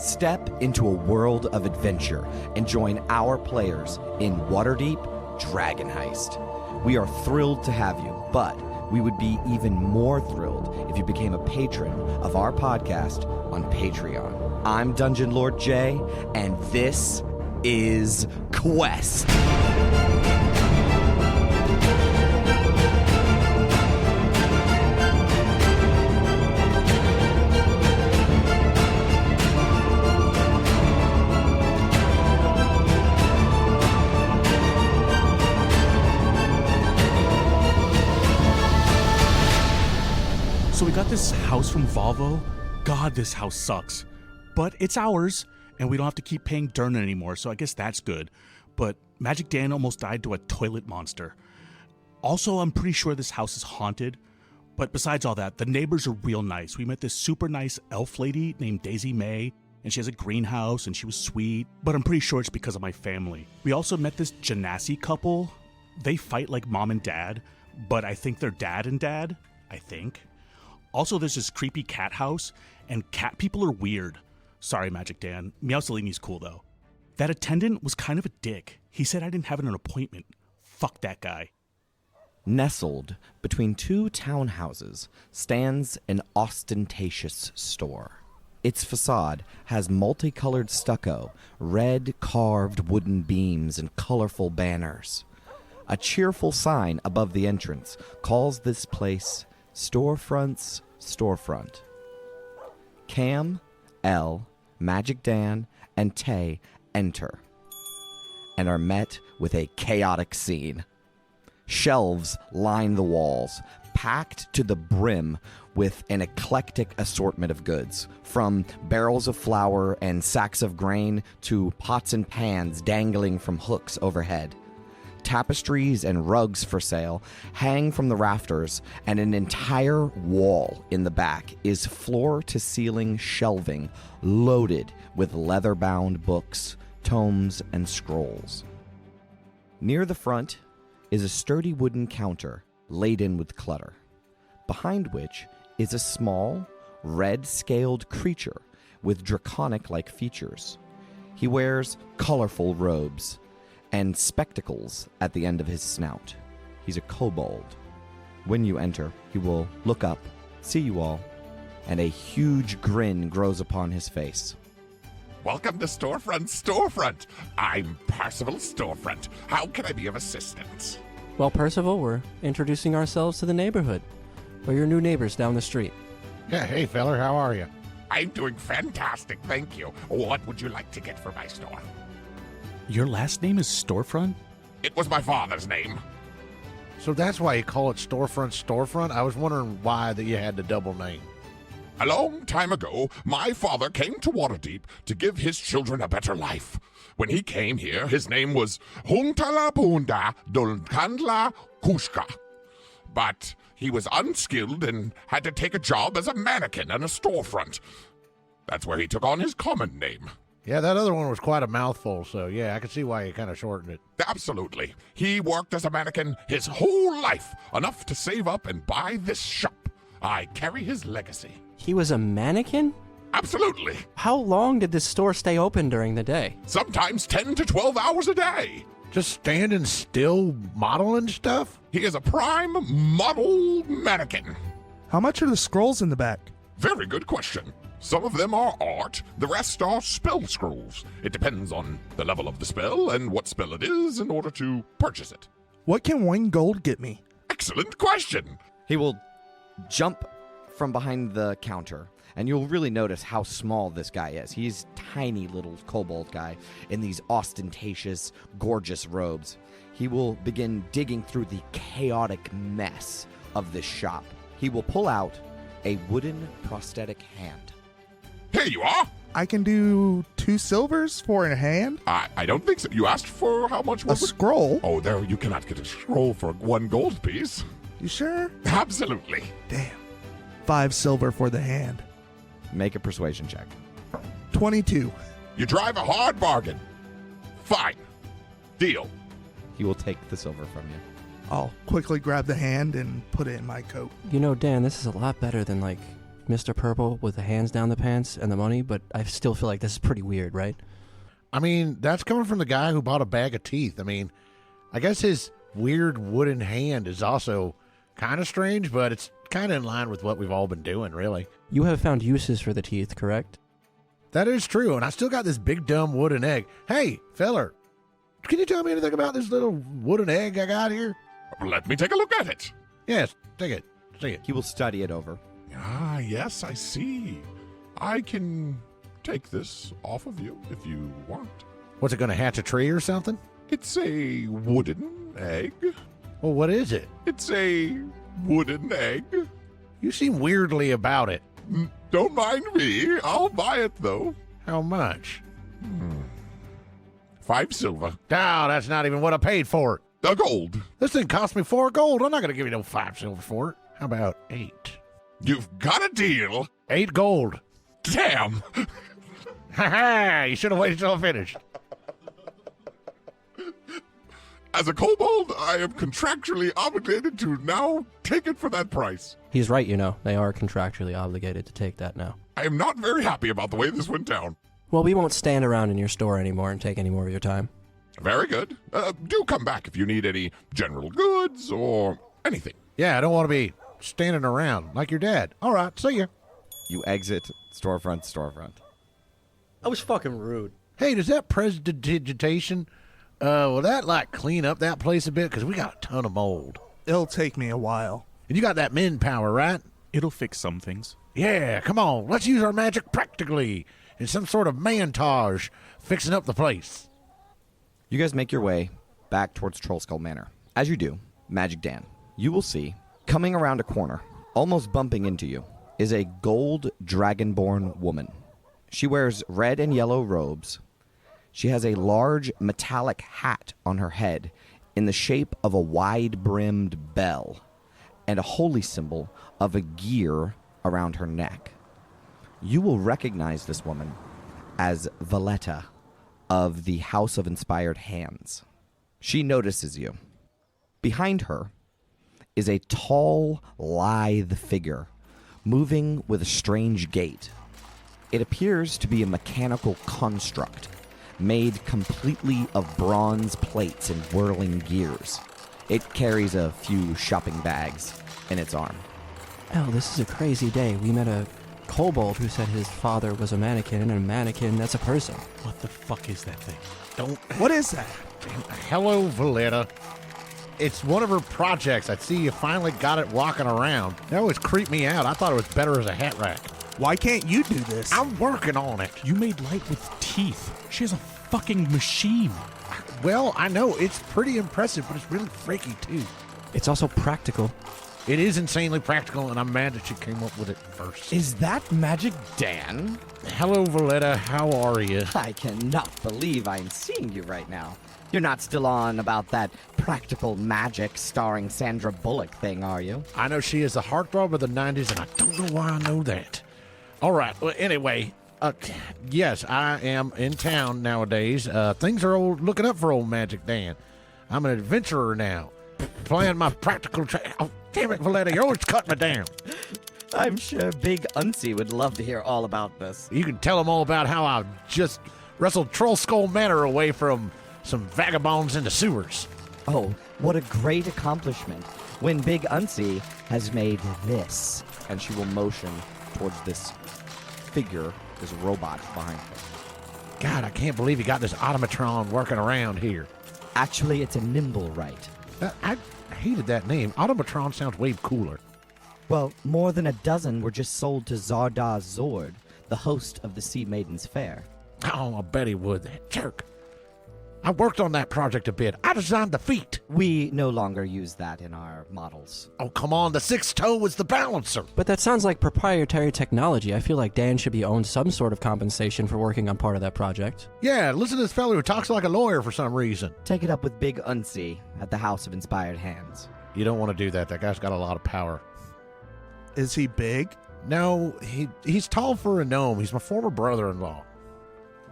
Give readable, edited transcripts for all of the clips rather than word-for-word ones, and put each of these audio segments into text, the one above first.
Step into a world of adventure and join our players in Waterdeep Dragon Heist. We are thrilled to have you, but we would be even more thrilled if you became a patron of our podcast on Patreon. I'm Dungeon Lord Jay, and this is Quest. So we got this house from Volvo. God, this house sucks. But it's ours, and we don't have to keep paying Derna anymore, so I guess that's good. But Magic Dan almost died to a toilet monster. Also, I'm pretty sure this house is haunted. But besides all that, the neighbors are real nice. We met this super nice elf lady named Daisy May, and she has a greenhouse, and she was sweet. But I'm pretty sure it's because of my family. We also met this Genasi couple. They fight like mom and dad, but I think they're dad and dad. I think. Also, there's this creepy cat house, and cat people are weird. Sorry, Magic Dan. Meowsalini's cool, though. That attendant was kind of a dick. He said I didn't have an appointment. Fuck that guy. Nestled between two townhouses stands an ostentatious store. Its facade has multicolored stucco, red carved wooden beams, and colorful banners. A cheerful sign above the entrance calls this place Storefront's Storefront. Cam, Elle, Magic Dan, and Tay enter and are met with a chaotic scene. Shelves line the walls, packed to the brim with an eclectic assortment of goods, from barrels of flour and sacks of grain to pots and pans dangling from hooks overhead. Tapestries and rugs for sale hang from the rafters, and an entire wall in the back is floor-to-ceiling shelving loaded with leather-bound books, tomes, and scrolls. Near the front is a sturdy wooden counter laden with clutter, behind which is a small, red-scaled creature with draconic-like features. He wears colorful robes and spectacles at the end of his snout. He's a kobold. When you enter, he will look up, see you all, and a huge grin grows upon his face. Welcome to Storefront. I'm Percival Storefront. How can I be of assistance? Well, Percival, we're introducing ourselves to the neighborhood. We're your new neighbors down the street. Yeah, hey, feller, how are you? I'm doing fantastic, thank you. What would you like to get for my store? Your last name is Storefront? It was my father's name. So that's why you call it Storefront? I was wondering why that you had the double name. A long time ago, my father came to Waterdeep to give his children a better life. When he came here, his name was Huntalapunda Dulkandla Kushka. But he was unskilled and had to take a job as a mannequin in a storefront. That's where he took on his common name. Yeah, that other one was quite a mouthful, so yeah, I can see why you kind of shortened it. Absolutely. He worked as a mannequin his whole life, enough to save up and buy this shop. I carry his legacy. He was a mannequin? Absolutely. How long did this store stay open during the day? Sometimes 10 to 12 hours a day. Just standing still modeling stuff? He is a prime model mannequin. How much are the scrolls in the back? Very good question. Some of them are art, the rest are spell scrolls. It depends on the level of the spell and what spell it is in order to purchase it. What can 1 gold get me? Excellent question. He will jump from behind the counter, and you'll really notice how small this guy is. He's tiny little kobold guy in these ostentatious, gorgeous robes. He will begin digging through the chaotic mess of this shop. He will pull out a wooden prosthetic hand. Here you are. I can do 2 silvers for a hand? I don't think so. You asked for how much? A scroll? Oh, there, you cannot get a scroll for 1 gold piece. You sure? Absolutely. Damn. 5 silver for the hand. Make a persuasion check. 22. You drive a hard bargain. Fine. Deal. He will take the silver from you. I'll quickly grab the hand and put it in my coat. You know, Dan, this is a lot better than, Mr. Purple with the hands down the pants and the money, but I still feel like this is pretty weird, right? I mean, that's coming from the guy who bought a bag of teeth. I mean, I guess his weird wooden hand is also kind of strange, but it's kind of in line with what we've all been doing, really. You have found uses for the teeth, correct? That is true, and I still got this big dumb wooden egg. Hey, feller, can you tell me anything about this little wooden egg I got here? Let me take a look at it. Yes, take it. See it. He will study it over. Ah, yes, I see. I can take this off of you if you want. What's it going to hatch a tree or something? It's a wooden egg. Well, what is it? It's a wooden egg. You seem weirdly about it. Don't mind me. I'll buy it, though. How much? 5 silver. Oh, that's not even what I paid for it. A gold. This thing cost me 4 gold. I'm not going to give you no 5 silver for it. How about 8? You've got a deal. 8 gold. Damn. Ha ha! You should have waited till I finished. As a kobold, I am contractually obligated to now take it for that price. He's right, you know. They are contractually obligated to take that now. I am not very happy about the way this went down. Well, we won't stand around in your store anymore and take any more of your time. Very good. Do come back if you need any general goods or anything. Yeah, I don't want to be standing around like your dad. All right, see ya. You exit storefront. That was fucking rude. Hey, does that prestidigitation, will that, like, clean up that place a bit? Because we got a ton of mold. It'll take me a while. And you got that min power, right? It'll fix some things. Yeah, come on. Let's use our magic practically in some sort of montage fixing up the place. You guys make your way back towards Trollskull Manor. As you do, Magic Dan, you will see, coming around a corner, almost bumping into you, is a gold dragonborn woman. She wears red and yellow robes. She has a large metallic hat on her head in the shape of a wide-brimmed bell and a holy symbol of a gear around her neck. You will recognize this woman as Valletta of the House of Inspired Hands. She notices you. Behind her is a tall, lithe figure moving with a strange gait. It appears to be a mechanical construct made completely of bronze plates and whirling gears. It carries a few shopping bags in its arm. Oh, this is a crazy day. We met a kobold who said his father was a mannequin, and a mannequin that's a person. What the fuck is that thing? What is that? Hello, Valletta. It's one of her projects. I see you finally got it walking around. That always creeped me out. I thought it was better as a hat rack. Why can't you do this? I'm working on it. You made light with teeth. She has a fucking machine. Well, I know. It's pretty impressive, but it's really freaky, too. It's also practical. It is insanely practical, and I'm mad that she came up with it first. Is that Magic Dan? Hello, Valletta. How are you? I cannot believe I'm seeing you right now. You're not still on about that practical magic starring Sandra Bullock thing, are you? I know she is the heartthrob of the 90s, and I don't know why I know that. All right. Well, anyway, yes, I am in town nowadays. Things are looking up for old Magic Dan. I'm an adventurer now, playing my practical... oh, damn it, Valletta, you're always cutting me down. I'm sure Big Unsy would love to hear all about this. You can tell them all about how I just wrestled Trollskull Manor away from some vagabonds in the sewers. Oh, what a great accomplishment when Big Unsy has made this. And she will motion towards this figure, this robot behind her. God, I can't believe you got this automatron working around here. Actually, it's a nimble right. I hated that name. Automatron sounds way cooler. Well, more than a dozen were just sold to Zardar Zord, the host of the Sea Maidens Fair. Oh, I bet he would, that jerk. I worked on that project a bit. I designed the feet. We no longer use that in our models. Oh, come on. The sixth toe was the balancer. But that sounds like proprietary technology. I feel like Dan should be owed some sort of compensation for working on part of that project. Yeah, listen to this fellow who talks like a lawyer for some reason. Take it up with Big Unsy at the House of Inspired Hands. You don't want to do that. That guy's got a lot of power. Is he big? No, he's tall for a gnome. He's my former brother-in-law.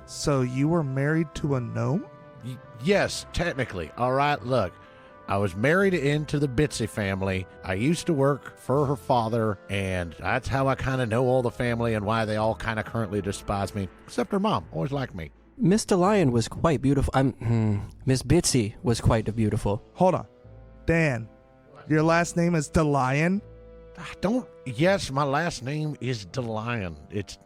So you were married to a gnome? Yes, technically. All right, look. I was married into the Bitsy family. I used to work for her father, and that's how I kind of know all the family and why they all kind of currently despise me, except her mom. Always liked me. Miss Delyon was quite beautiful. Miss Bitsy was quite beautiful. Hold on. Dan, your last name is Delyon? Yes, my last name is Delyon.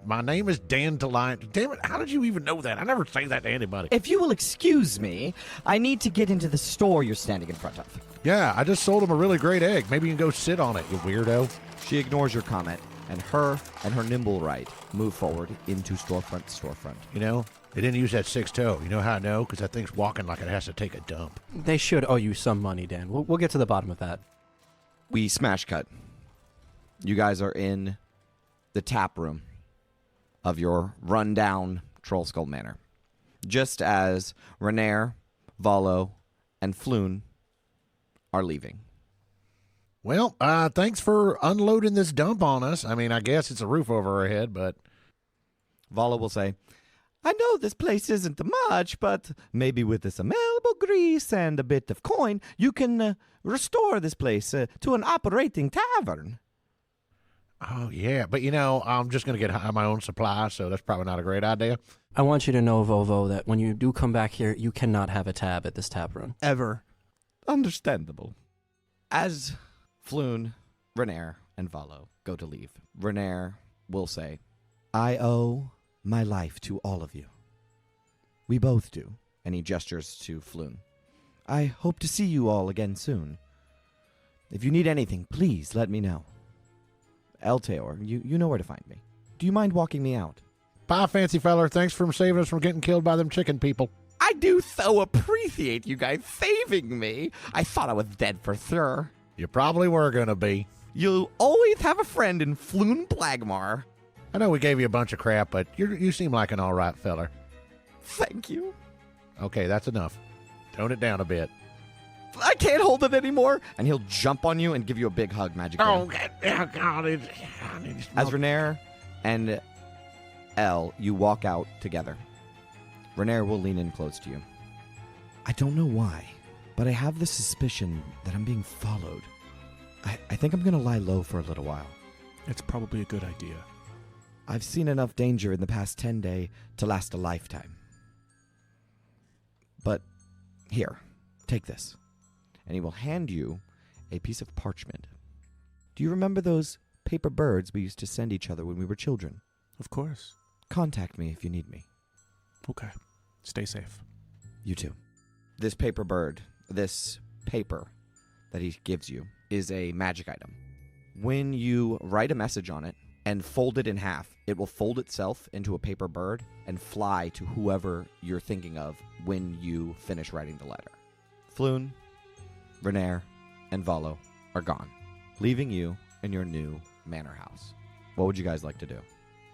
My name is Dan Delyon. Damn it, how did you even know that? I never say that to anybody. If you will excuse me, I need to get into the store you're standing in front of. Yeah, I just sold him a really great egg. Maybe you can go sit on it, you weirdo. She ignores your comment, and her nimble right move forward into storefront. You know, they didn't use that 6-toe. You know how I know? Because that thing's walking like it has to take a dump. They should owe you some money, Dan. We'll get to the bottom of that. We smash cut. You guys are in the tap room of your rundown Troll Skull Manor. Just as Renaer, Valo, and Floon are leaving. Well, thanks for unloading this dump on us. I mean, I guess it's a roof over our head, but... Vala will say, I know this place isn't much, but maybe with this malleable grease and a bit of coin, you can restore this place to an operating tavern. Oh, yeah. But, I'm just going to get my own supply, so that's probably not a great idea. I want you to know, Vovo, that when you do come back here, you cannot have a tab at this tap room. Ever. Understandable. As Floon, Renaer, and Valo go to leave, Renaer will say, I owe my life to all of you. We both do. And he gestures to Floon. I hope to see you all again soon. If you need anything, please let me know. Eltaor, you know where to find me. Do you mind walking me out? Bye, fancy feller. Thanks for saving us from getting killed by them chicken people. I do so appreciate you guys saving me. I thought I was dead for sure. You probably were going to be. You'll always have a friend in Floon Blagmar. I know we gave you a bunch of crap, but you seem like an all right feller. Thank you. Okay, that's enough. Tone it down a bit. I can't hold it anymore. And he'll jump on you and give you a big hug, Magic Dan. Oh, God. As Renaer and El, you walk out together. Renaer will lean in close to you. I don't know why, but I have the suspicion that I'm being followed. I think I'm going to lie low for a little while. It's probably a good idea. I've seen enough danger in the past 10 days to last a lifetime. But here, take this. And he will hand you a piece of parchment. Do you remember those paper birds we used to send each other when we were children? Of course. Contact me if you need me. Okay. Stay safe. You too. This paper bird, this paper that he gives you, is a magic item. When you write a message on it and fold it in half, it will fold itself into a paper bird and fly to whoever you're thinking of when you finish writing the letter. Floon, Renaer, and Valo are gone, leaving you in your new manor house. What would you guys like to do?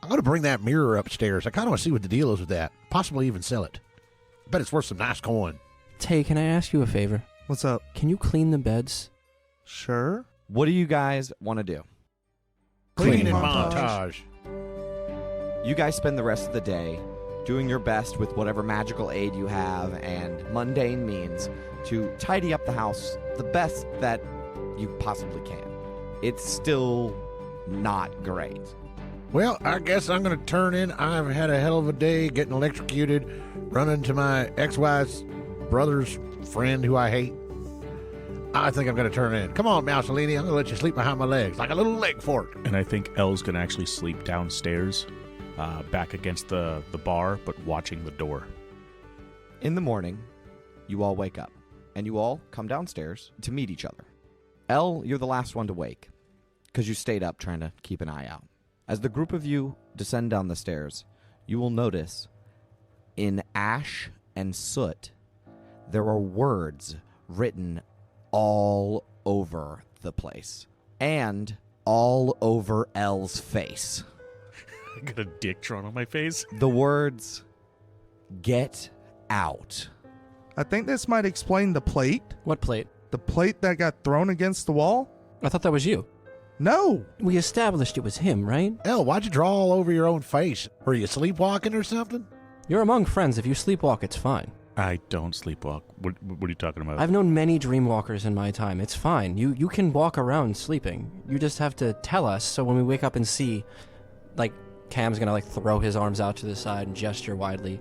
I'm going to bring that mirror upstairs. I kind of want to see what the deal is with that. Possibly even sell it. I bet it's worth some nice coin. Tay, can I ask you a favor? What's up? Can you clean the beds? Sure. What do you guys want to do? Cleaning montage. You guys spend the rest of the day doing your best with whatever magical aid you have and mundane means to tidy up the house the best that you possibly can. It's still not great. Well, I guess I'm going to turn in. I've had a hell of a day getting electrocuted, running to my ex-wife's brother's friend who I hate. I think I'm going to turn in. Come on, Mussolini. I'm going to let you sleep behind my legs like a little leg fork. And I think Elle's going to actually sleep downstairs, back against the bar, but watching the door. In the morning, you all wake up, and you all come downstairs to meet each other. Elle, you're the last one to wake, because you stayed up trying to keep an eye out. As the group of you descend down the stairs, you will notice in ash and soot, there are words written all over the place, and all over Elle's face. I got a dick drawn on my face. The words, "Get out." I think this might explain the plate. What plate? The plate that got thrown against the wall? I thought that was you. No. We established it was him, right? Elle, why'd you draw all over your own face? Were you sleepwalking or something? You're among friends. If you sleepwalk, it's fine. I don't sleepwalk. What are you talking about? I've known many dreamwalkers in my time. It's fine. You can walk around sleeping. You just have to tell us, so when we wake up and see, like, Cam's gonna, like, throw his arms out to the side and gesture widely.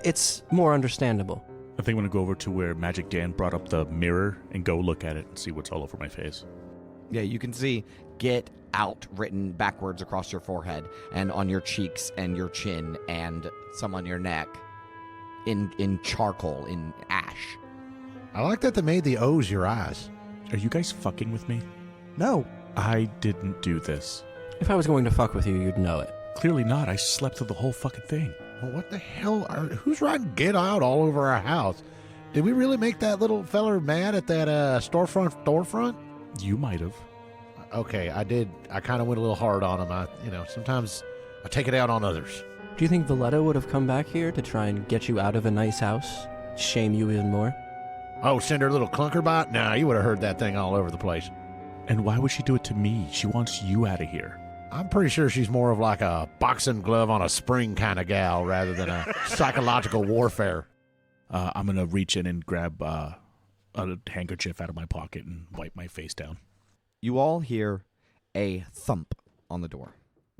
It's more understandable. I think I'm going to go over to where Magic Dan brought up the mirror and go look at it and see what's all over my face. Yeah, you can see "get out" written backwards across your forehead and on your cheeks and your chin and some on your neck in charcoal, in ash. I like that they made the O's your eyes. Are you guys fucking with me? No. I didn't do this. If I was going to fuck with you, you'd know it. Clearly not. I slept through the whole fucking thing. Well, what the hell? Who's writing "get out" all over our house? Did we really make that little feller mad at that storefront? You might have. Okay, I did. I kind of went a little hard on him. Sometimes I take it out on others. Do you think Valletta would have come back here to try and get you out of a nice house? Shame you even more? Oh, send her a little clunker bot? Nah, you would have heard that thing all over the place. And why would she do it to me? She wants you out of here. I'm pretty sure she's more of like a boxing glove on a spring kind of gal rather than a psychological warfare. I'm going to reach in and grab a handkerchief out of my pocket and wipe my face down. You all hear a thump on the door.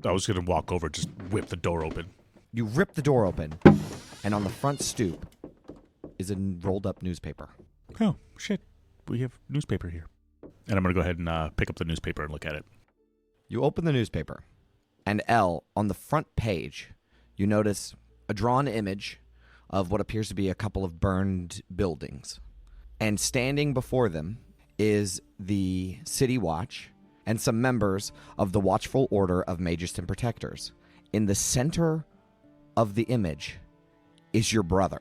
I was going to walk over, just whip the door open. You rip the door open, and on the front stoop is a rolled up newspaper. Oh, shit. We have newspaper here. And I'm going to go ahead and pick up the newspaper and look at it. You open the newspaper, and on the front page, you notice a drawn image of what appears to be a couple of burned buildings. And standing before them is the City Watch and some members of the Watchful Order of Mages and Protectors. In the center of the image is your brother.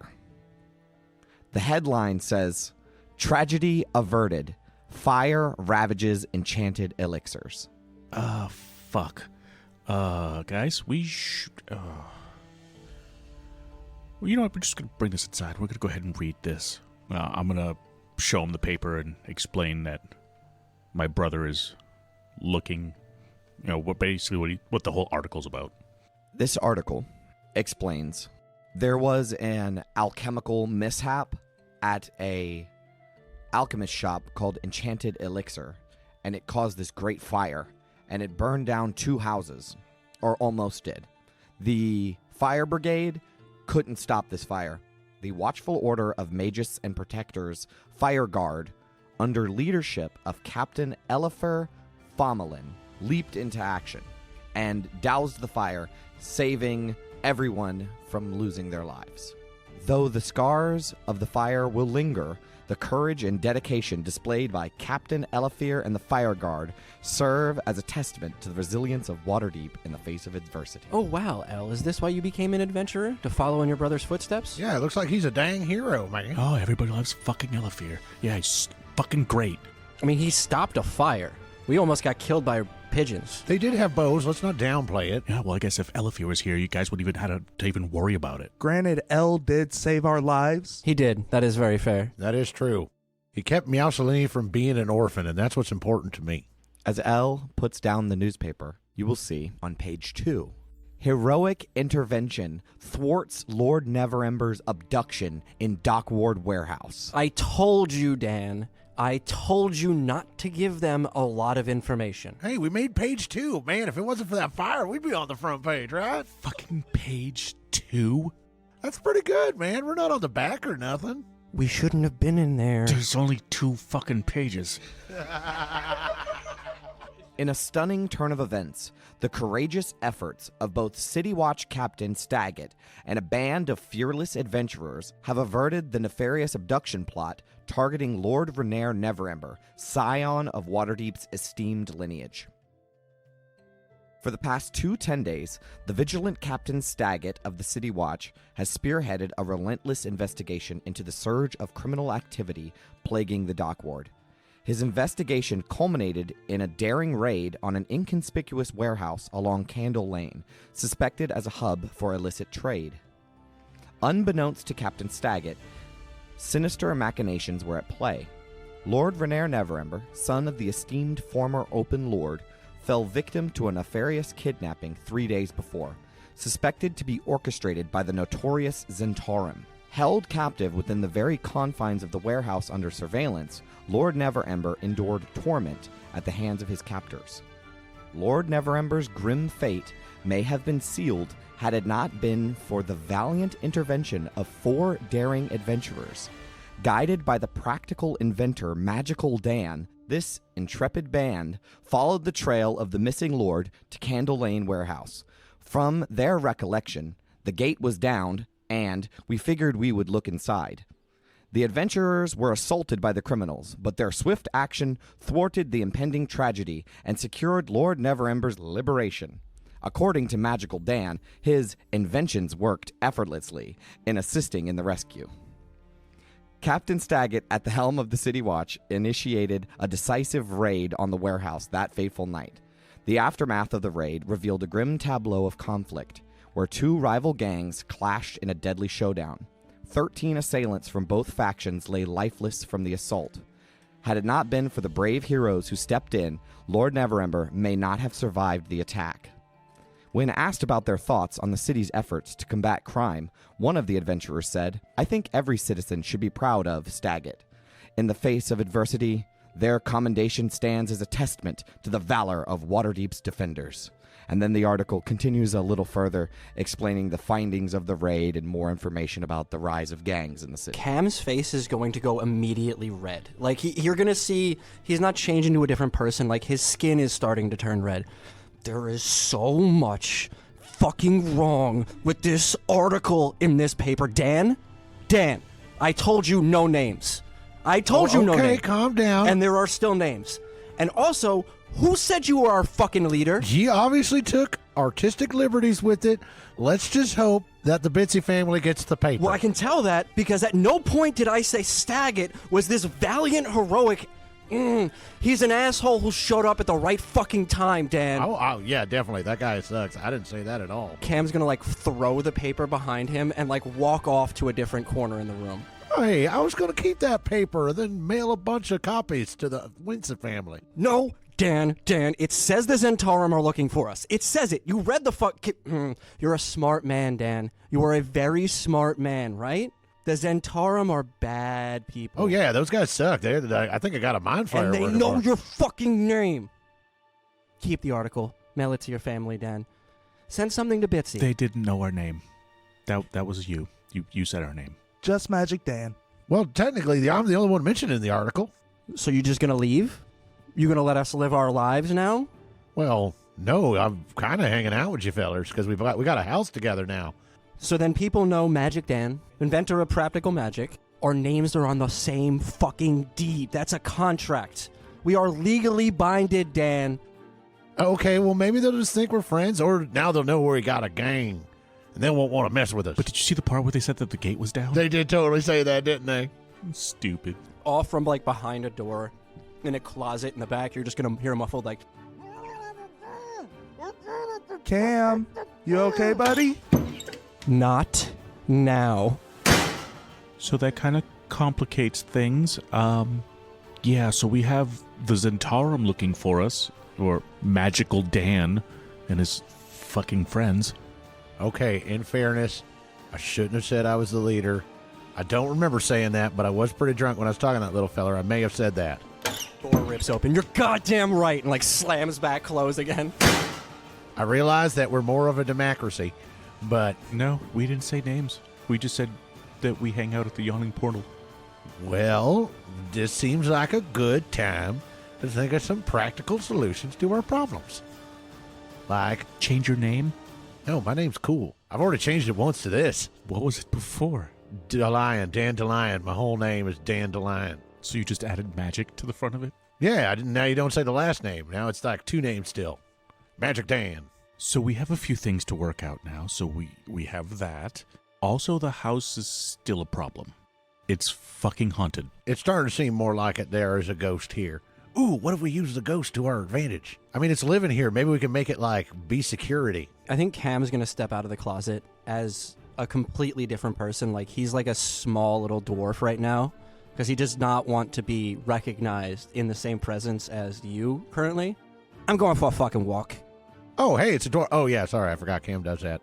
The headline says, "Tragedy Averted. Fire Ravages Enchanted Elixirs." Fuck. Guys, we should... Well, you know what? We're just going to bring this inside. We're going to go ahead and read this. I'm going to show him the paper and explain that my brother is looking, what the whole article's about. This article explains there was an alchemical mishap at a alchemist shop called Enchanted Elixir, and it caused this great fire, and it burned down 2 houses, or almost did. The fire brigade couldn't stop this fire. The Watchful Order of Mages and Protectors Fire Guard, under leadership of Captain Eltaor Famalin, leaped into action and doused the fire, saving everyone from losing their lives. Though the scars of the fire will linger, the courage and dedication displayed by Captain Eltaor and the Fire Guard serve as a testament to the resilience of Waterdeep in the face of adversity. Oh, wow, El. Is this why you became an adventurer? To follow in your brother's footsteps? Yeah, it looks like he's a dang hero, man. Oh, everybody loves fucking Eltaor. Yeah, he's fucking great. I mean, he stopped a fire. We almost got killed by pigeons. They did have bows. Let's not downplay it. Yeah, well, I guess if Eltaor was here, you guys wouldn't even have to even worry about it. Granted, El did save our lives. He did. That is very fair. That is true. He kept Meowsalini from being an orphan, and that's what's important to me. As El puts down the newspaper, you will see on page 2, heroic intervention thwarts Lord Neverember's abduction in Dockward warehouse. I told you, Dan. I told you not to give them a lot of information. Hey, we made page 2. Man, if it wasn't for that fire, we'd be on the front page, right? Fucking page 2? That's pretty good, man. We're not on the back or nothing. We shouldn't have been in there. There's only 2 fucking pages. In a stunning turn of events, the courageous efforts of both City Watch Captain Staggett and a band of fearless adventurers have averted the nefarious abduction plot targeting Lord Renaer Neverember, scion of Waterdeep's esteemed lineage. For the past 2 10 days, the vigilant Captain Staggett of the City Watch has spearheaded a relentless investigation into the surge of criminal activity plaguing the Dockward. His investigation culminated in a daring raid on an inconspicuous warehouse along Candle Lane, suspected as a hub for illicit trade. Unbeknownst to Captain Staggett, sinister machinations were at play. Lord Renaer Neverember, son of the esteemed former Open Lord, fell victim to a nefarious kidnapping 3 days before, suspected to be orchestrated by the notorious Zentaurum. Held captive within the very confines of the warehouse under surveillance, Lord Neverember endured torment at the hands of his captors. Lord Neverember's grim fate may have been sealed had it not been for the valiant intervention of 4 daring adventurers. Guided by the practical inventor Magical Dan, this intrepid band followed the trail of the missing lord to Candle Lane Warehouse. From their recollection, the gate was downed, and we figured we would look inside. The adventurers were assaulted by the criminals, but their swift action thwarted the impending tragedy and secured Lord Neverember's liberation. According to Magical Dan, his inventions worked effortlessly in assisting in the rescue. Captain Staggett, at the helm of the City Watch, initiated a decisive raid on the warehouse that fateful night. The aftermath of the raid revealed a grim tableau of conflict, where 2 rival gangs clashed in a deadly showdown. 13 assailants from both factions lay lifeless from the assault. Had it not been for the brave heroes who stepped in, Lord Neverember may not have survived the attack. When asked about their thoughts on the city's efforts to combat crime, one of the adventurers said, "I think every citizen should be proud of Staggett. In the face of adversity, their commendation stands as a testament to the valor of Waterdeep's defenders." And then the article continues a little further, explaining the findings of the raid and more information about the rise of gangs in the city. Cam's face is going to go immediately red. Like, you're going to see he's not changing to a different person. Like, his skin is starting to turn red. There is so much fucking wrong with this article in this paper. Dan, I told you no names. I told you no names. Okay, calm down. And there are still names. And also, who said you were our fucking leader? He obviously took artistic liberties with it. Let's just hope that the Bitsy family gets the paper. Well, I can tell that because at no point did I say Staggett was this valiant, heroic... he's an asshole who showed up at the right fucking time, Dan. Oh, yeah, definitely. That guy sucks. I didn't say that at all. Cam's gonna, throw the paper behind him and, walk off to a different corner in the room. Hey, I was going to keep that paper and then mail a bunch of copies to the Winston family. No, Dan, it says the Zentarum are looking for us. It says it. You read the You're a smart man, Dan. You are a very smart man, right? The Zentarum are bad people. Oh, yeah, those guys suck. I think I got a mind flayer. And they know your fucking name. Keep the article. Mail it to your family, Dan. Send something to Bitsy. They didn't know our name. That was you. You said our name. Just Magic Dan. Well, technically, I'm the only one mentioned in the article. So you just gonna leave? You gonna let us live our lives now? Well, no, I'm kind of hanging out with you fellers because we got a house together now. So then people know Magic Dan, inventor of practical magic. Our names are on the same fucking deed. That's a contract. We are legally binded, Dan. Okay, well, maybe they'll just think we're friends, or now they'll know we got a gang, and they won't want to mess with us. But did you see the part where they said that the gate was down? They did totally say that, didn't they? Stupid. All from, behind a door in a closet in the back. You're just going to hear a muffled, Cam, you okay, buddy? Not now. So that kind of complicates things. Yeah, so we have the Zentarum looking for us, or Magical Dan and his fucking friends. Okay, in fairness, I shouldn't have said I was the leader. I don't remember saying that, but I was pretty drunk when I was talking to that little feller. I may have said that. Door rips open. You're goddamn right, and slams back closed again. I realize that we're more of a democracy, but... No, we didn't say names. We just said that we hang out at the Yawning Portal. Well, this seems like a good time to think of some practical solutions to our problems. Like... Change your name? No, my name's cool. I've already changed it once to this. What was it before? Delyon, Dan Delyon. My whole name is Dan Delyon. So you just added magic to the front of it? Yeah, now you don't say the last name. Now it's like two names still. Magic Dan. So we have a few things to work out now. So we have that. Also, the house is still a problem. It's fucking haunted. It's starting to seem more like it there is a ghost here. Ooh, what if we use the ghost to our advantage? I mean, it's living here. Maybe we can make it be security. I think Cam's going to step out of the closet as a completely different person. He's like a small little dwarf right now because he does not want to be recognized in the same presence as you currently. I'm going for a fucking walk. Oh, hey, it's a dwarf. Oh, yeah, sorry. I forgot Cam does that.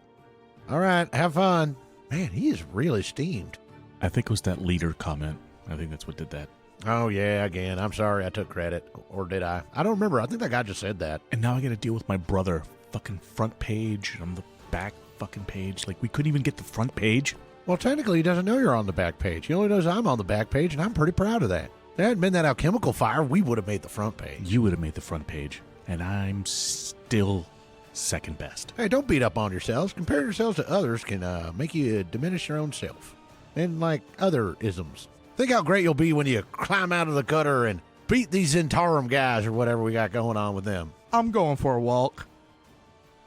All right, have fun. Man, he is really steamed. I think it was that leader comment. I think that's what did that. Oh, yeah, again. I'm sorry I took credit. Or did I? I don't remember. I think that guy just said that. And now I got to deal with my brother. Fucking front page. I'm the back fucking page. Like, we couldn't even get the front page. Well, technically, he doesn't know you're on the back page. He only knows I'm on the back page, and I'm pretty proud of that. If there hadn't been that alchemical fire, we would have made the front page. You would have made the front page. And I'm still second best. Hey, don't beat up on yourselves. Comparing yourselves to others can make you diminish your own self. And like other isms. Think how great you'll be when you climb out of the gutter and beat these Zentarum guys or whatever we got going on with them. I'm going for a walk.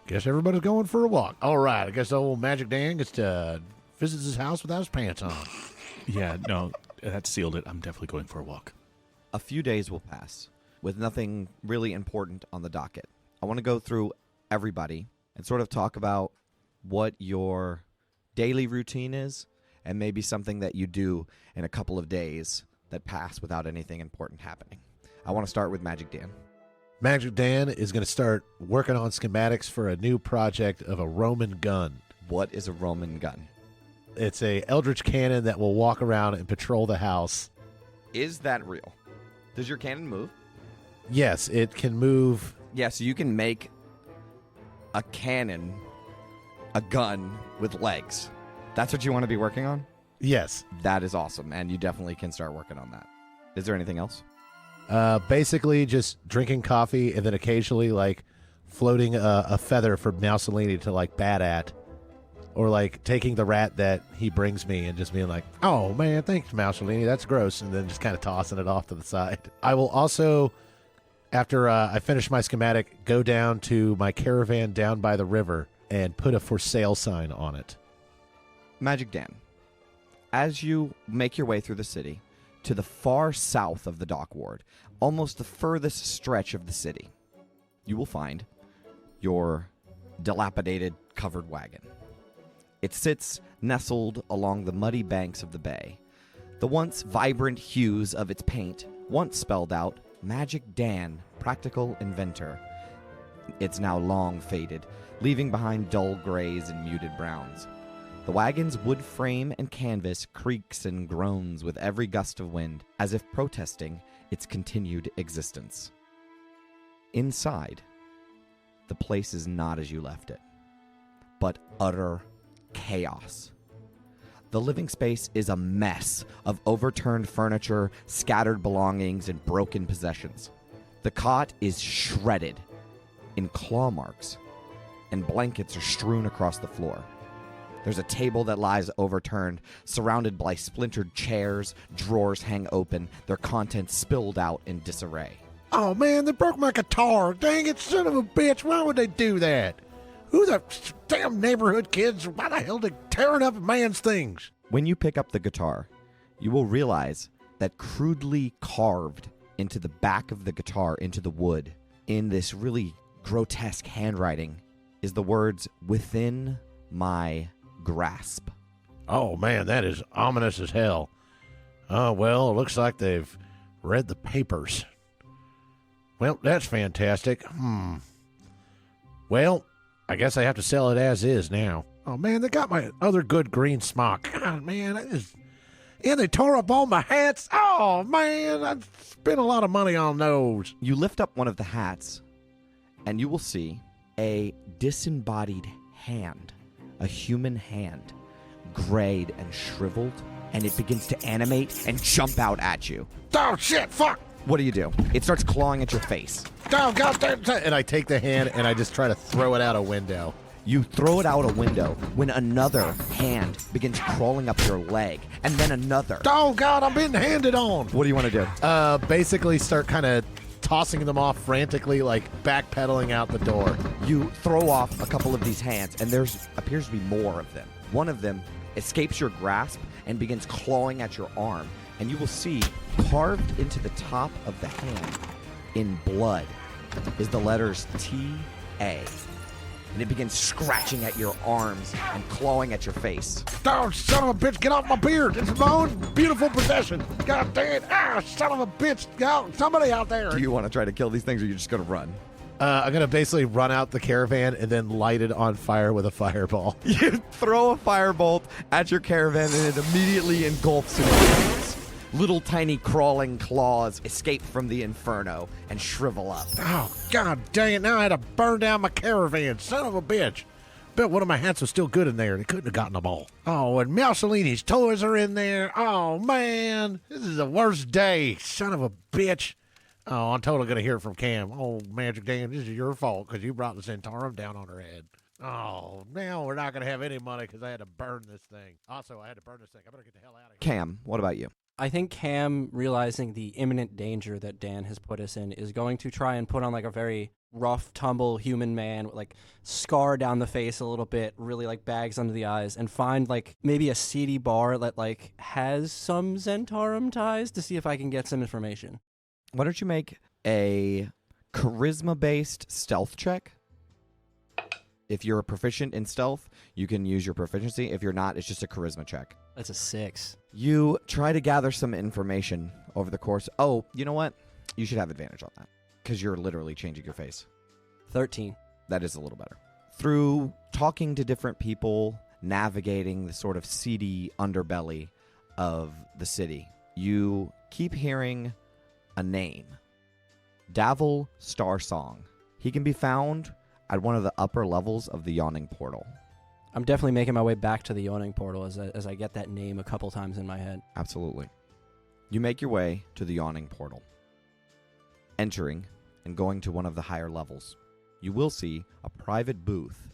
Guess everybody's going for a walk. All right, I guess old Magic Dan gets to visit his house without his pants on. Yeah, no, that sealed it. I'm definitely going for a walk. A few days will pass with nothing really important on the docket. I want to go through everybody and sort of talk about what your daily routine is and maybe something that you do in a couple of days that pass without anything important happening. I want to start with Magic Dan. Magic Dan is going to start working on schematics for a new project of a Roman gun. What is a Roman gun? It's a eldritch cannon that will walk around and patrol the house. Is that real? Does your cannon move? Yes, it can move. Yeah, so you can make a cannon, a gun with legs. That's what you want to be working on? Yes. That is awesome, and you definitely can start working on that. Is there anything else? Basically just drinking coffee and then occasionally like floating a feather for Mussolini to like bat at, or like taking the rat that he brings me and just being like, oh man, thanks Mussolini, that's gross, and then just kind of tossing it off to the side. I will also, after I finish my schematic, go down to my caravan down by the river and put a for sale sign on it. Magic Dan, as you make your way through the city to the far south of the dock ward, almost the furthest stretch of the city, you will find your dilapidated covered wagon. It sits nestled along the muddy banks of the bay. The once vibrant hues of its paint once spelled out Magic Dan, Practical Inventor. It's now long faded, leaving behind dull grays and muted browns. The wagon's wood frame and canvas creaks and groans with every gust of wind, as if protesting its continued existence. Inside, the place is not as you left it, but utter chaos. The living space is a mess of overturned furniture, scattered belongings, and broken possessions. The cot is shredded in claw marks, and blankets are strewn across the floor. There's a table that lies overturned, surrounded by splintered chairs. Drawers hang open, their contents spilled out in disarray. Oh man, they broke my guitar. Dang it, son of a bitch. Why would they do that? Who the damn neighborhood kids? Why the hell are they tearing up a man's things? When you pick up the guitar, you will realize that crudely carved into the back of the guitar, into the wood, in this really grotesque handwriting, is the words, "Within my grasp." Oh man, that is ominous as hell. Oh well, it looks like they've read the papers. Well, that's fantastic. Well, I guess I have to sell it as is now. Oh man, they got my other good green smock. God man, and they tore up all my hats. Oh man, I spent a lot of money on those. You lift up one of the hats, and you will see a disembodied hand, a human hand, grayed and shriveled, and it begins to animate and jump out at you. Oh shit, fuck! What do you do? It starts clawing at your face. Oh god damn! And I take the hand and I just try to throw it out a window. You throw it out a window when another hand begins crawling up your leg, and then another. Oh god, I'm being handed on. What do you want to do? Basically start kind of tossing them off frantically, like backpedaling out the door. You throw off a couple of these hands, and there's appears to be more of them. One of them escapes your grasp and begins clawing at your arm, and you will see carved into the top of the hand in blood is the letters T-A. And it begins scratching at your arms and clawing at your face. Oh, son of a bitch, get off my beard. It's my own beautiful possession. God dang it. Ah, son of a bitch. Somebody out there. Do you want to try to kill these things, or are you just going to run? I'm going to basically run out the caravan and then light it on fire with a fireball. You throw a firebolt at your caravan and it immediately engulfs in flames. Little tiny crawling claws escape from the inferno and shrivel up. Oh, God dang it. Now I had to burn down my caravan. Son of a bitch. Bet one of my hats was still good in there and he couldn't have gotten them all. Oh, and Mussolini's toys are in there. Oh, man. This is the worst day. Son of a bitch. Oh, I'm totally going to hear from Cam. Oh, Magic Dan, this is your fault because you brought the Centaurum down on her head. Oh, now we're not going to have any money because I had to burn this thing. Also, I had to burn this thing. I better get the hell out of here. Cam, what about you? I think Cam, realizing the imminent danger that Dan has put us in, is going to try and put on like a very rough, tumble human man with like scar down the face a little bit, really like bags under the eyes, and find like maybe a seedy bar that like has some Centaurum ties to see if I can get some information. Why don't you make a charisma-based stealth check? If you're proficient in stealth, you can use your proficiency. If you're not, it's just a charisma check. That's a 6. You try to gather some information over the course. Oh, you know what? You should have advantage on that because you're literally changing your face. 13. That is a little better. Through talking to different people, navigating the sort of seedy underbelly of the city, you keep hearing a name. Davil Starsong. He can be found at one of the upper levels of the Yawning Portal. I'm definitely making my way back to the Yawning Portal as I get that name a couple times in my head. Absolutely. You make your way to the Yawning Portal. Entering and going to one of the higher levels, you will see a private booth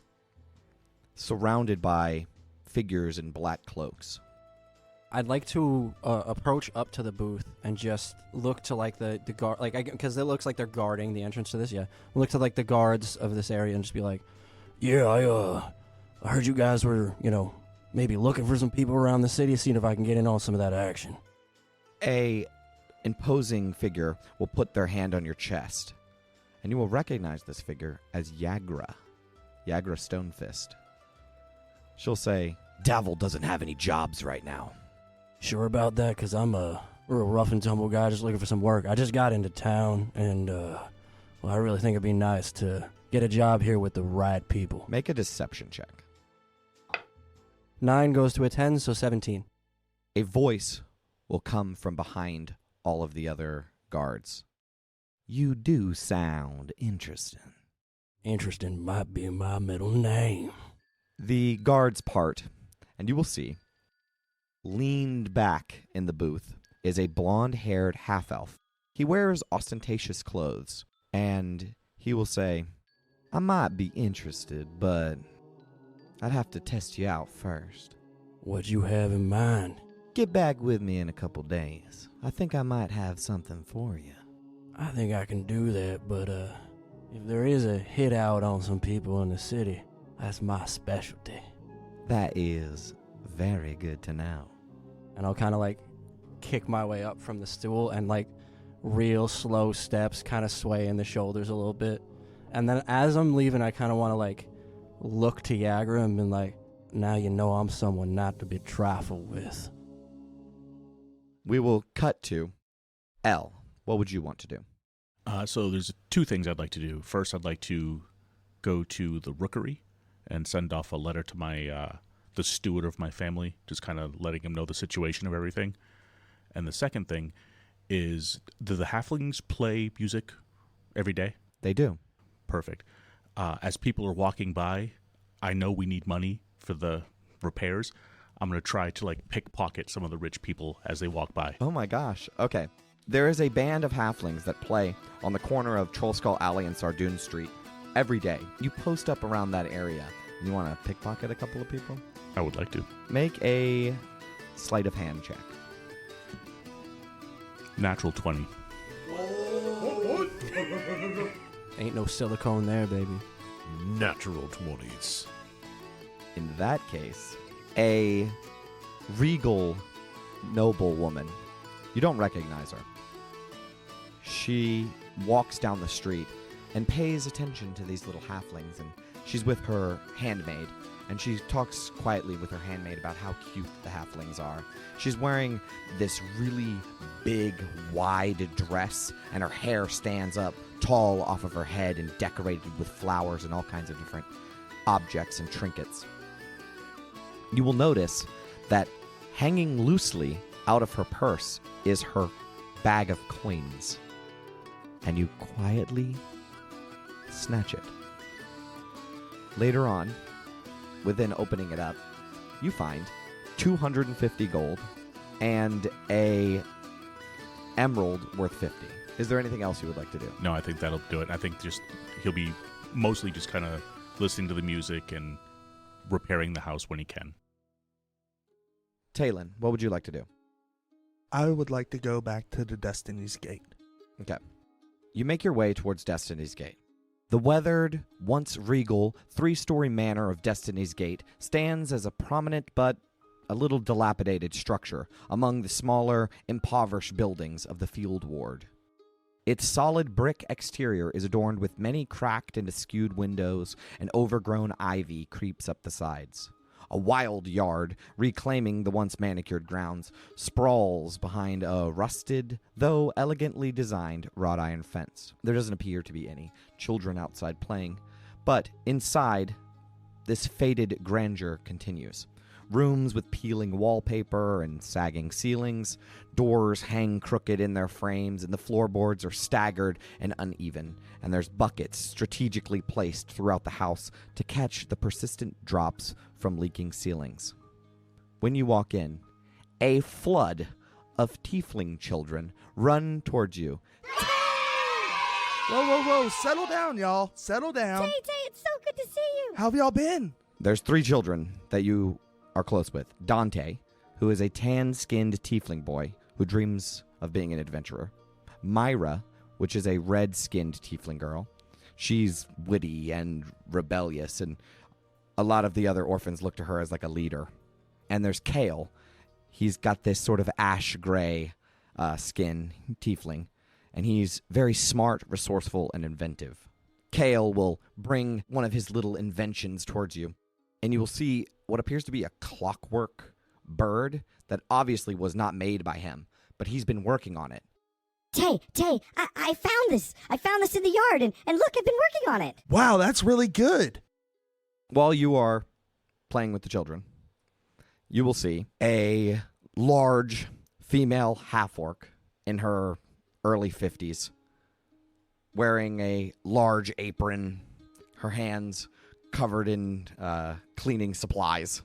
surrounded by figures in black cloaks. I'd like to approach up to the booth and just look to like the guard, like because it looks like they're guarding the entrance to this. Yeah, look to like the guards of this area and just be like, "Yeah, I heard you guys were, maybe looking for some people around the city, seeing if I can get in on some of that action." A imposing figure will put their hand on your chest, and you will recognize this figure as Yagra Stonefist. She'll say, "Davil doesn't have any jobs right now." Sure about that? Because I'm a real rough and tumble guy just looking for some work. I just got into town, and, I really think it'd be nice to get a job here with the right people. Make a deception check. 9 goes to a 10, so 17. A voice will come from behind all of the other guards. "You do sound interesting." Interesting might be my middle name. The guards part, and you will see, leaned back in the booth, is a blonde-haired half-elf. He wears ostentatious clothes, and he will say, "I might be interested, but I'd have to test you out first." What you have in mind? "Get back with me in a couple days. I think I might have something for you." I think I can do that, but if there is a hit out on some people in the city, that's my specialty. "That is very good to know." And I'll kind of like kick my way up from the stool and like real slow steps, kind of sway in the shoulders a little bit. And then as I'm leaving, I kind of want to like look to Yagra and be like, "Now you know I'm someone not to be trifled with." We will cut to L. What would you want to do? So there's 2 things I'd like to do. First, I'd like to go to the rookery and send off a letter to my the steward of my family, just kind of letting him know the situation of everything. And the second thing is, do the halflings play music every day? They do. Perfect. As people are walking by, I know we need money for the repairs. I'm going to try to like pickpocket some of the rich people as they walk by. Oh my gosh. Okay. There is a band of halflings that play on the corner of Trollskull Alley and Sardoon Street every day. You post up around that area. You want to pickpocket a couple of people? I would like to. Make a sleight of hand check. Natural 20. Ain't no silicone there, baby. Natural 20s. In that case, a regal noble woman. You don't recognize her. She walks down the street and pays attention to these little halflings, and she's with her handmaid. and she talks quietly with her handmaid about how cute the halflings are. She's wearing this really big, wide dress, and her hair stands up tall off of her head and decorated with flowers and all kinds of different objects and trinkets. You will notice that hanging loosely out of her purse is her bag of coins, and you quietly snatch it. Later on, within opening it up, you find 250 gold and a emerald worth 50. Is there anything else you would like to do? No, I think that'll do it. I think he'll be mostly just kind of listening to the music and repairing the house when he can. Taylen, what would you like to do? I would like to go back to the Destiny's Gate. Okay. You make your way towards Destiny's Gate. The weathered, once regal, 3-story manor of Destiny's Gate stands as a prominent but a little dilapidated structure among the smaller, impoverished buildings of the Field Ward. Its solid brick exterior is adorned with many cracked and askewed windows, and overgrown ivy creeps up the sides. A wild yard, reclaiming the once manicured grounds, sprawls behind a rusted, though elegantly designed, wrought iron fence. There doesn't appear to be any children outside playing, but inside, this faded grandeur continues. Rooms with peeling wallpaper and sagging ceilings, doors hang crooked in their frames, and the floorboards are staggered and uneven, and there's buckets strategically placed throughout the house to catch the persistent drops from leaking ceilings. When you walk in, a flood of tiefling children run towards you. Whoa. Settle down, y'all. Settle down. Tay, it's so good to see you. How have y'all been? There's 3 children that you are close with. Dante, who is a tan-skinned tiefling boy who dreams of being an adventurer. Myra, which is a red-skinned tiefling girl. She's witty and rebellious, and a lot of the other orphans look to her as like a leader. And there's Kale. He's got this sort of ash-gray skin, tiefling, and he's very smart, resourceful, and inventive. Kale will bring one of his little inventions towards you, and you will see what appears to be a clockwork bird that obviously was not made by him, but he's been working on it. Tay, I found this. I found this in the yard, and look, I've been working on it. Wow, that's really good. While you are playing with the children, you will see a large female half-orc in her early 50s, wearing a large apron, her hands covered in cleaning supplies.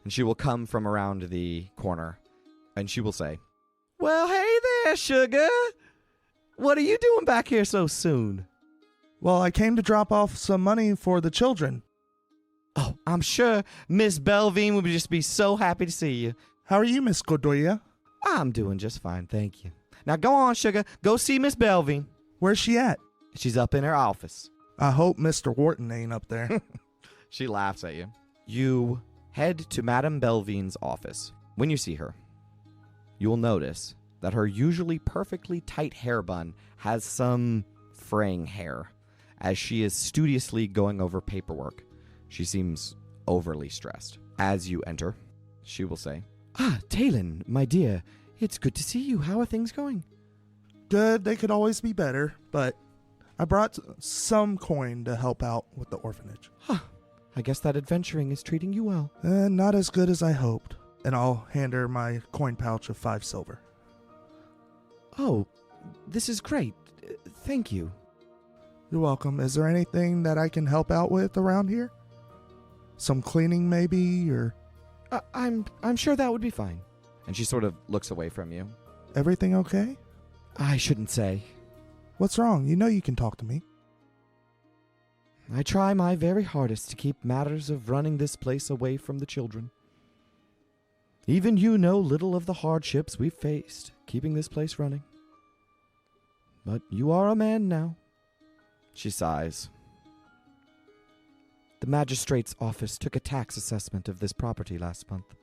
And she will come from around the corner, and she will say, "Well, hey there, sugar. What are you doing back here so soon?" Well, I came to drop off some money for the children. "Oh, I'm sure Miss Belvine would just be so happy to see you." How are you, Miss Godoya? "I'm doing just fine, thank you. Now go on, sugar. Go see Miss Belvine. Where's she at? She's up in her office." I hope Mr. Wharton ain't up there. She laughs at you. You head to Madame Belvine's office. When you see her, you will notice that her usually perfectly tight hair bun has some fraying hair. As she is studiously going over paperwork, she seems overly stressed. As you enter, she will say, "Ah, Taylen, my dear, it's good to see you. How are things going?" Good, they could always be better, but I brought some coin to help out with the orphanage. Huh. I guess that adventuring is treating you well. Not as good as I hoped. And I'll hand her my coin pouch of 5 silver. Oh, this is great. Thank you. You're welcome. Is there anything that I can help out with around here? Some cleaning maybe, or... I'm sure that would be fine. And she sort of looks away from you. Everything okay? I shouldn't say. What's wrong? You know you can talk to me. I try my very hardest to keep matters of running this place away from the children. Even you know little of the hardships we've faced keeping this place running. But you are a man now. She sighs. The magistrate's office took a tax assessment of this property last month.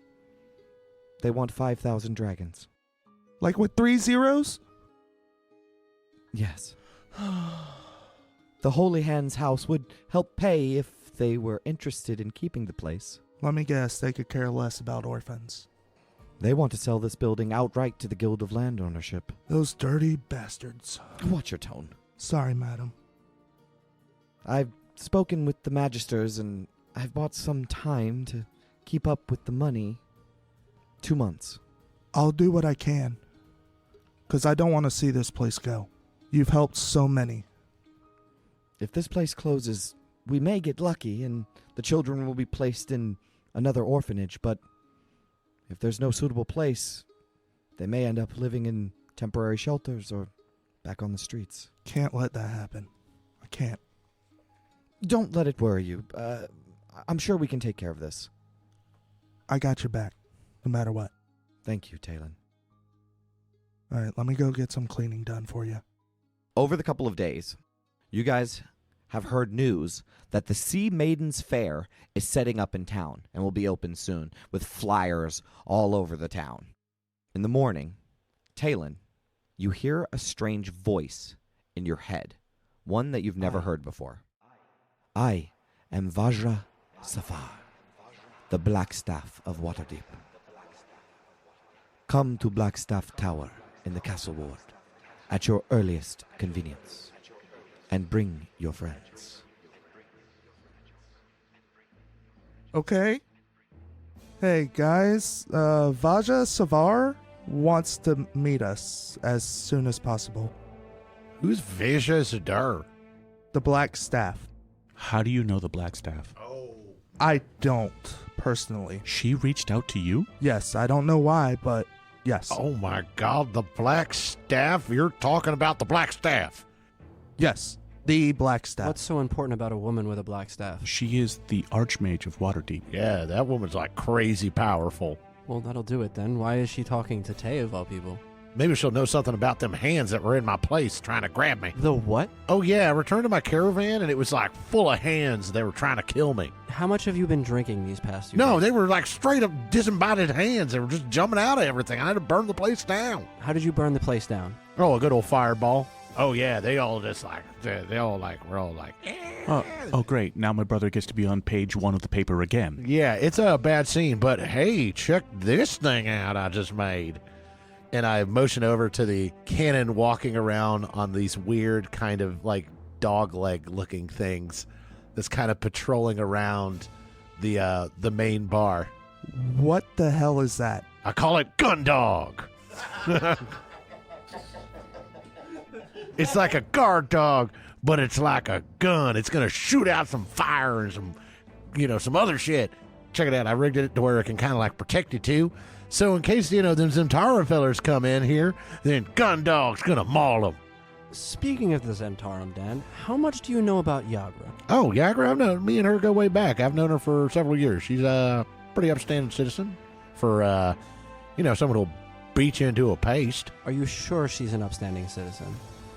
They want 5,000 dragons. Like with 3 zeros? Yes. The Holy Hand's house would help pay if they were interested in keeping the place. Let me guess, they could care less about orphans. They want to sell this building outright to the Guild of Land Ownership. Those dirty bastards. Watch your tone. Sorry, madam. I've spoken with the magisters, and I've bought some time to keep up with the money. 2 months. I'll do what I can, 'cause I don't want to see this place go. You've helped so many. If this place closes, we may get lucky, and the children will be placed in another orphanage, but if there's no suitable place, they may end up living in temporary shelters or back on the streets. Can't let that happen. I can't. Don't let it worry you. I'm sure we can take care of this. I got your back, no matter what. Thank you, Taylen. All right, let me go get some cleaning done for you. Over the couple of days, you guys have heard news that the Sea Maidens Fair is setting up in town and will be open soon, with flyers all over the town. In the morning, Taylen, you hear a strange voice in your head, one that you've never heard before. I am Vajra Safar, the Blackstaff of Waterdeep. Come to Blackstaff Tower in the Castle Ward at your earliest convenience, and bring your friends. Okay. Hey, guys. Vaja Savar wants to meet us as soon as possible. Who's Vaja Zadar? The Black Staff. How do you know the Blackstaff? I don't, personally. She reached out to you? Yes, I don't know why, but yes. Oh my God, the Black Staff? You're talking about the Black Staff. Yes, the Black Staff. What's so important about a woman with a black staff? She is the Archmage of Waterdeep. Yeah, that woman's like crazy powerful. Well, that'll do it then. Why is she talking to Tay of all people? Maybe she'll know something about them hands that were in my place trying to grab me. The what? Oh yeah, I returned to my caravan and it was like full of hands. They were trying to kill me. How much have you been drinking these past 2 No, days? they were like straight up disembodied hands. They were just jumping out of everything. I had to burn the place down. How did you burn the place down? Oh, a good old fireball. Oh yeah, they all just like, we're all like, Oh, great. Now my brother gets to be on page 1 of the paper again. yeah, it's a bad scene, but hey, check this thing out I just made. And I motion over to the cannon walking around on these weird kind of like dog leg looking things that's kind of patrolling around the main bar. What the hell is that? I call it Gun Dog. It's like a guard dog, but it's like a gun. It's going to shoot out some fire and some other shit. Check it out. I rigged it to where it can kind of like protect you too. So in case, them Zentara fellers come in here, then Gun Dog's going to maul them. Speaking of the Zentarum, Dan, how much do you know about Yagra? Oh, Yagra, me and her go way back. I've known her for several years. She's a pretty upstanding citizen for, someone who'll beat you into a paste. Are you sure she's an upstanding citizen?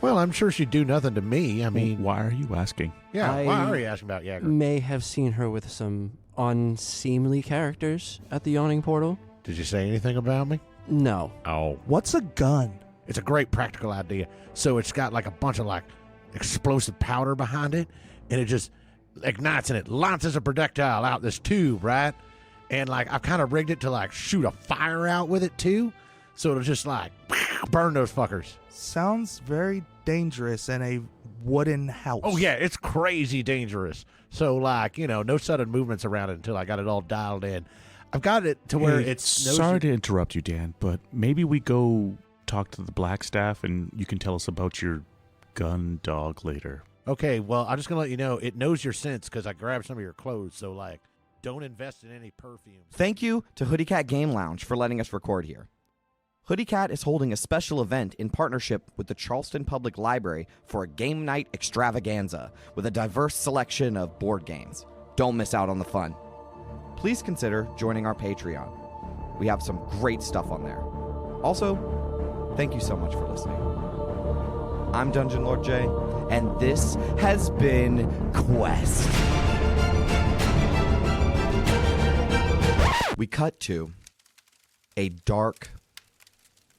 Well, I'm sure she'd do nothing to me. I mean, Why are you asking? yeah, I why are you asking about Yagra? May have seen her with some unseemly characters at the yawning portal. Did you say anything about me? No. Oh. What's a gun? It's a great practical idea. So it's got like a bunch of like explosive powder behind it, and it just ignites and it launches a projectile out this tube, right? And like I've kind of rigged it to like shoot a fire out with it too, so it'll just like burn those fuckers. Sounds very dangerous in a wooden house. Oh yeah, it's crazy dangerous. So like no sudden movements around it until I got it all dialed in. I've got it to where Hey, it's sorry to interrupt you, Dan, but maybe we go talk to the Blackstaff and you can tell us about your gun dog later. Okay, well, I'm just going to let you know, it knows your scents because I grabbed some of your clothes, so, like, don't invest in any perfumes. Thank you to Hoodie Cat Game Lounge for letting us record here. Hoodie Cat is holding a special event in partnership with the Charleston Public Library for a game night extravaganza with a diverse selection of board games. Don't miss out on the fun. Please consider joining our Patreon. We have some great stuff on there. Also, thank you so much for listening. I'm Dungeon Lord Jay, and this has been Quest. We cut to a dark,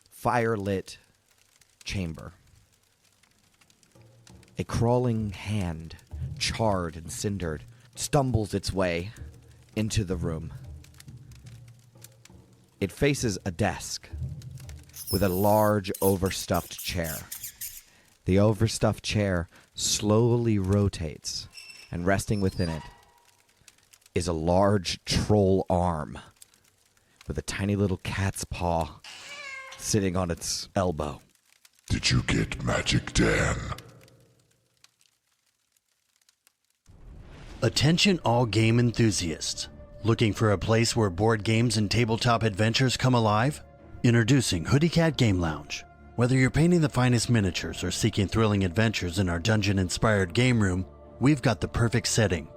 fire-lit chamber. A crawling hand, charred and cindered, stumbles its way into the room. It faces a desk with a large overstuffed chair. The overstuffed chair slowly rotates, and resting within it is a large troll arm with a tiny little cat's paw sitting on its elbow. Did you get Magic Dan? Attention all game enthusiasts. Looking for a place where board games and tabletop adventures come alive? Introducing Hoodie Cat Game Lounge. Whether you're painting the finest miniatures or seeking thrilling adventures in our dungeon-inspired game room, we've got the perfect setting.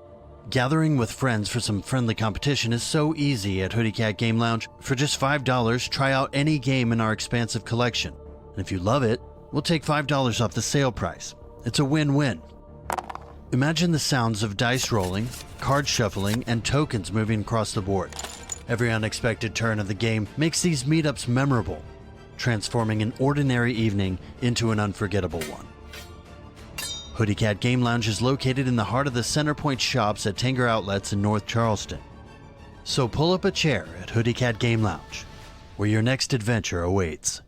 Gathering with friends for some friendly competition is so easy at Hoodie Cat Game Lounge. For just $5, try out any game in our expansive collection. And if you love it, we'll take $5 off the sale price. It's a win-win. Imagine the sounds of dice rolling, card shuffling, and tokens moving across the board. Every unexpected turn of the game makes these meetups memorable, transforming an ordinary evening into an unforgettable one. Hoodie Cat Game Lounge is located in the heart of the Centerpoint shops at Tanger Outlets in North Charleston. So pull up a chair at Hoodie Cat Game Lounge, where your next adventure awaits.